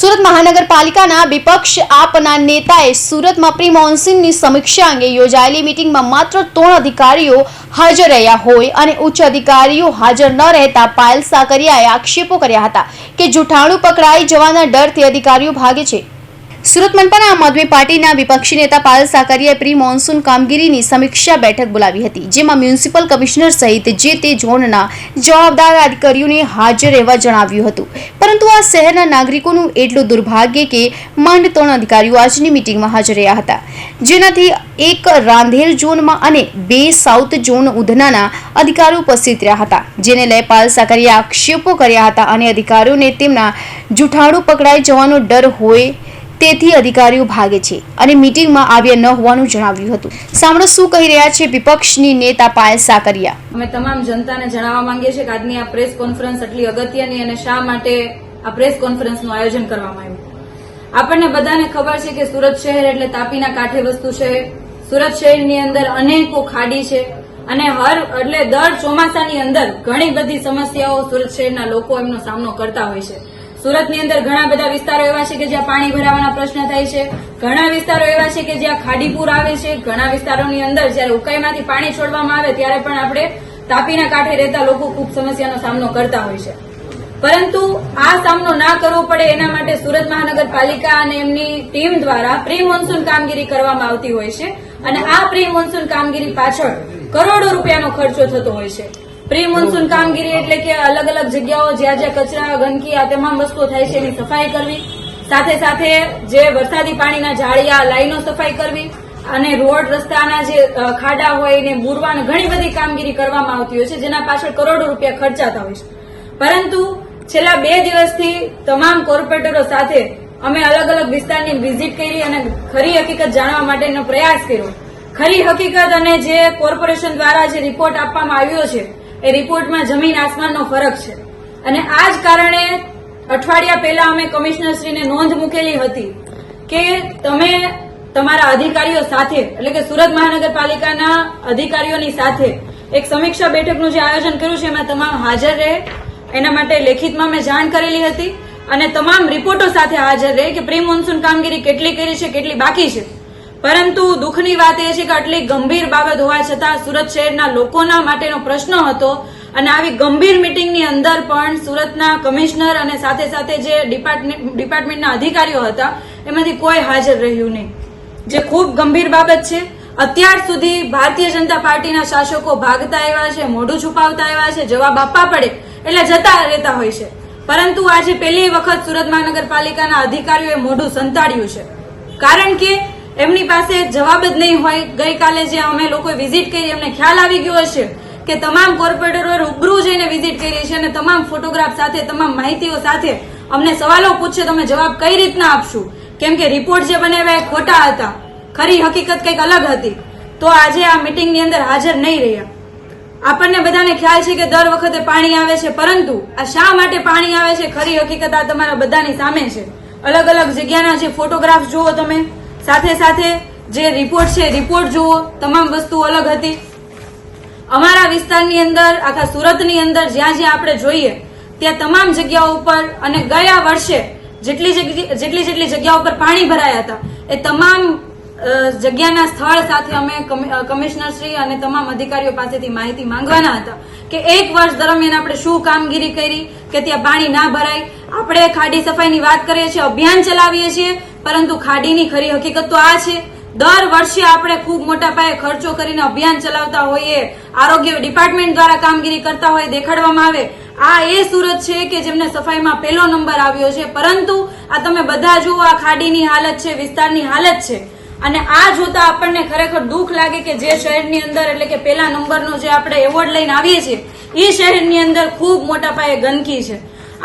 સુરત મહાનગરપાલિકાના વિપક્ષ આપના નેતાએ સુરતમાં પ્રી મોન્સૂનની સમીક્ષા અંગે યોજાયેલી મીટિંગમાં માત્ર 3 અધિકારીઓ હાજર રહ્યા હોય અને ઉચ્ચ અધિકારીઓ હાજર ન રહેતા પાયલ સાકરિયાએ આક્ષેપો કર્યા હતા કે જૂઠાણું પકડાઈ જવાના ડરથી અધિકારીઓ ભાગે છે। સુરત મનપાના આમ આદમી પાર્ટીના વિપક્ષી નેતા પાયલ સાકરિયાએ પ્રી મોન્સૂન કામગીરીની સમીક્ષા બેઠક બોલાવી હતી, જેમાં મ્યુનિસિપલ કમિશનર સહિત જે તે ઝોનના જવાબદાર અધિકારીઓને હાજર રહેવા જણાવ્યું હતું, પરંતુ આ શહેરના નાગરિકોનું એટલું દુર્ભાગ્ય કે માંડ 3 અધિકારીઓ આજની મીટિંગમાં હાજર રહ્યા હતા, જેનાથી એક રાંધેર ઝોનમાં અને 2 સાઉથ ઝોન ઉધનાના અધિકારીઓ ઉપસ્થિત રહ્યા હતા, જેને લઈ પાયલ સાકરિયાએ આક્ષેપો કર્યા હતા અને અધિકારીઓને તેમના જૂઠાણું પકડાઈ જવાનો ડર હોય તેથી અધિકારીઓ ભાગે છે અને મીટિંગમાં આવ્યા ન હોવાનું જણાવ્યું હતું। સાંભળો શું કહી રહ્યા છે વિપક્ષની નેતા પાયલ સાકરિયા। અમે તમામ જનતાને જણાવવા માંગીએ છીએ કે આજની આ પ્રેસ કોન્ફરન્સ એટલી અગત્યની અને શા માટે આ પ્રેસ કોન્ફરન્સનું આયોજન કરવામાં આવ્યું। આપણને બધાને ખબર છે કે સુરત શહેર એટલે તાપીના કાંઠે વસતું શહેર। સુરત શહેરની અંદર અનેકો ખાડી છે અને દર ચોમાસાની અંદર ઘણી બધી સમસ્યાઓ સુરત શહેરના લોકો એમનો સામનો કરતા હોય છે। સુરતની અંદર ઘણા બધા વિસ્તારો એવા છે કે જ્યાં પાણી ભરાવાના પ્રશ્ન થાય છે, ઘણા વિસ્તારો એવા છે કે જ્યાં ખાડીપુર આવે છે, ઘણા વિસ્તારોની અંદર જયારે ઉકાઈમાંથી પાણી છોડવામાં આવે ત્યારે પણ આપણે તાપીના કાંઠે રહેતા લોકો ખૂબ સમસ્યાનો સામનો કરતા હોય છે, પરંતુ આ સામનો ના કરવો પડે એના માટે સુરત મહાનગરપાલિકા અને એમની ટીમ દ્વારા પ્રી મોન્સૂન કામગીરી કરવામાં આવતી હોય છે અને આ પ્રી મોન્સૂન કામગીરી પાછળ કરોડો રૂપિયાનો ખર્ચો થતો હોય છે। પ્રી મોન્સૂન કામગીરી એટલે કે અલગ અલગ જગ્યાઓ જ્યાં જ્યાં કચરા, ગંદકી આ તમામ વસ્તુઓ થાય છે એની સફાઈ કરવી, સાથે સાથે જે વરસાદી પાણીના જાળિયા, લાઈનો સફાઈ કરવી અને રોડ રસ્તાના જે ખાડા હોય એને બુરવાની ઘણી બધી કામગીરી કરવામાં આવતી હોય છે, જેના પાછળ કરોડો રૂપિયા ખર્ચાતા હોય છે। પરંતુ છેલ્લા 2 દિવસથી તમામ કોર્પોરેટરો સાથે અમે અલગ અલગ વિસ્તારની વિઝિટ કરી અને ખરી હકીકત જાણવા માટેનો પ્રયાસ કર્યો। ખરી હકીકત અને જે કોર્પોરેશન દ્વારા જે રિપોર્ટ આપવામાં આવ્યો છે એ રિપોર્ટમાં જમીન આસમાનનો ફરક છે અને આ જ કારણે અઠવાડિયા પહેલા અમે કમિશનરશ્રીને નોંધ મૂકેલી હતી કે તમે તમારા અધિકારીઓ સાથે એટલે કે સુરત મહાનગરપાલિકાના અધિકારીઓની સાથે એક સમીક્ષા બેઠકનું જે આયોજન કર્યું છે એમાં તમામ હાજર રહે એના માટે લેખિતમાં મેં જાણ કરેલી હતી અને તમામ રિપોર્ટો સાથે હાજર રહે કે પ્રી મોન્સૂન કામગીરી કેટલી કરી છે, કેટલી બાકી છે। પરંતુ દુઃખની વાત એ છે કે આટલી ગંભીર બાબત હોવા છતાં સુરત શહેરના લોકોના માટેનો પ્રશ્ન હતો અને આવી ગંભીર મીટિંગની અંદર પણ સુરતના કમિશનર અને સાથે સાથે જે ડિપાર્ટમેન્ટના અધિકારીઓ હતા એમાંથી કોઈ હાજર રહ્યું નહીં, જે ખૂબ ગંભીર બાબત છે। અત્યાર સુધી ભારતીય જનતા પાર્ટીના શાસકો ભાગતા આવ્યા છે, મોઢું છુપાવતા આવ્યા છે, જવાબ આપવા પડે એટલે જતા રહેતા હોય છે, પરંતુ આજે પહેલી વખત સુરત મહાનગરપાલિકાના અધિકારીઓએ મોઢું સંતાડ્યું છે, કારણ કે એમની પાસે જવાબ જ નહીં હોય। ગઈકાલે જે અમે લોકોએ વિઝિટ કરી એમને ખ્યાલ આવી ગયો હશે કે તમામ કોર્પોરેટરો રૂબરૂ જઈને વિઝિટ કરી છે અને તમામ ફોટોગ્રાફ સાથે, તમામ માહિતીઓ સાથે અમને સવાલો પૂછશે તો અમે જવાબ કઈ રીતના આપશું, કેમ કે રિપોર્ટ જે બનાવ્યા એ ખોટા હતા, ખરી હકીકત કંઈક અલગ હતી, તો આજે આ મીટિંગની અંદર હાજર નહીં રહ્યા। આપણને બધાને ખ્યાલ છે કે દર વખતે પાણી આવે છે, પરંતુ આ શા માટે પાણી આવે છે ખરી હકીકત આ તમારા બધાની સામે છે। અલગ અલગ જગ્યાના જે ફોટોગ્રાફ જુઓ તમે, સાથે સાથે જે રિપોર્ટ છે રિપોર્ટ જુઓ, તમામ વસ્તુ અલગ હતી। અમારા વિસ્તારની અંદર, આખા સુરતની અંદર જ્યાં જ્યાં આપણે જોઈએ ત્યાં તમામ જગ્યાઓ ઉપર અને ગયા વર્ષે જેટલી જગ્યાઓ ઉપર પાણી ભરાયા હતા એ તમામ જગ્યાના સ્થળ સાથે અમે કમિશનરશ્રી અને તમામ અધિકારીઓ પાસેથી માહિતી માંગવાના હતા કે 1 વર્ષ દરમિયાન આપણે શું કામગીરી કરી કે ત્યાં પાણી ના ભરાય। આપણે ખાડી સફાઈની વાત કરીએ છીએ, અભિયાન ચલાવીએ છીએ, પરંતુ ખાડીની ખરી હકીકત તો આ છે। દર વર્ષે આપણે ખૂબ મોટા પાયે ખર્ચો કરીને અભિયાન ચલાવતા હોઈએ, આરોગ્ય ડિપાર્ટમેન્ટ દ્વારા કામગીરી કરતા હોય, દેખાડવામાં આવે આ એ સુરત છે કે જેમને સફાઈમાં પહેલો નંબર આવ્યો છે, પરંતુ આ તમે બધા જુઓ આ ખાડીની હાલત છે, વિસ્તારની હાલત છે અને આ જોતા આપણને ખરેખર દુઃખ લાગે કે જે શહેરની અંદર એટલે કે પહેલા નંબરનો જે આપણે એવોર્ડ લઈને આવીએ છીએ એ શહેરની અંદર ખૂબ મોટા પાયે ગંદકી છે।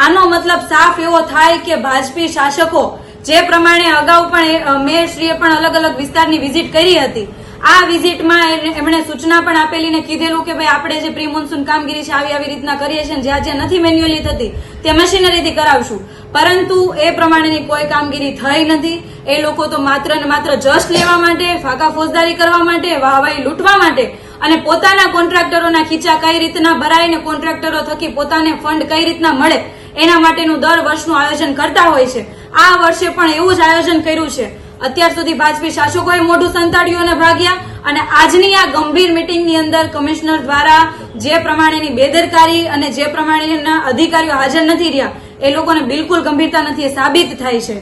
આનો મતલબ સાફ એવો થાય કે ભાજપી શાસકો જે પ્રમાણે અગાઉ પણ મેયરશ્રીએ પણ અલગ અલગ વિસ્તારની વિઝિટ કરી હતી, આ વિઝિટમાં એમણે સૂચના પણ આપેલી ને કીધેલું કે ભાઈ આપણે જે પ્રી મોન્સૂન કામગીરી છે આવી રીતના કરીએ છીએ, જ્યાં જ્યાં નથી મેન્યુઅલી થતી ત્યાં મશીનરીથી કરાવશું, પરંતુ એ પ્રમાણેની કોઈ કામગીરી થઈ નથી। એ લોકો તો માત્ર ને માત્ર જશ લેવા માટે, ફાકા ફોજદારી કરવા માટે, વાહવાહી લૂંટવા માટે અને પોતાના કોન્ટ્રાક્ટરોના ખીચા કઈ રીતના ભરાય ને કોન્ટ્રાક્ટરો થકી પોતાને ફંડ કઈ રીતના મળે એના માટેનું દર વર્ષનું આયોજન કરતા હોય છે આ વર્ષે પણ એવું જ આયોજન કર્યું છે. અત્યાર સુધી ભાજપી શાસકોએ મોઢું સંતાડ્યું અને ભાગ્યા, અને આજની આ ગંભીર મિટિંગની અંદર કમિશનર દ્વારા જે પ્રમાણેની બેદરકારી અને જે પ્રમાણેના અધિકારીઓ હાજર નથી રહ્યા એ લોકોને બિલકુલ ગંભીરતા નથી એ સાબિત થાય છે.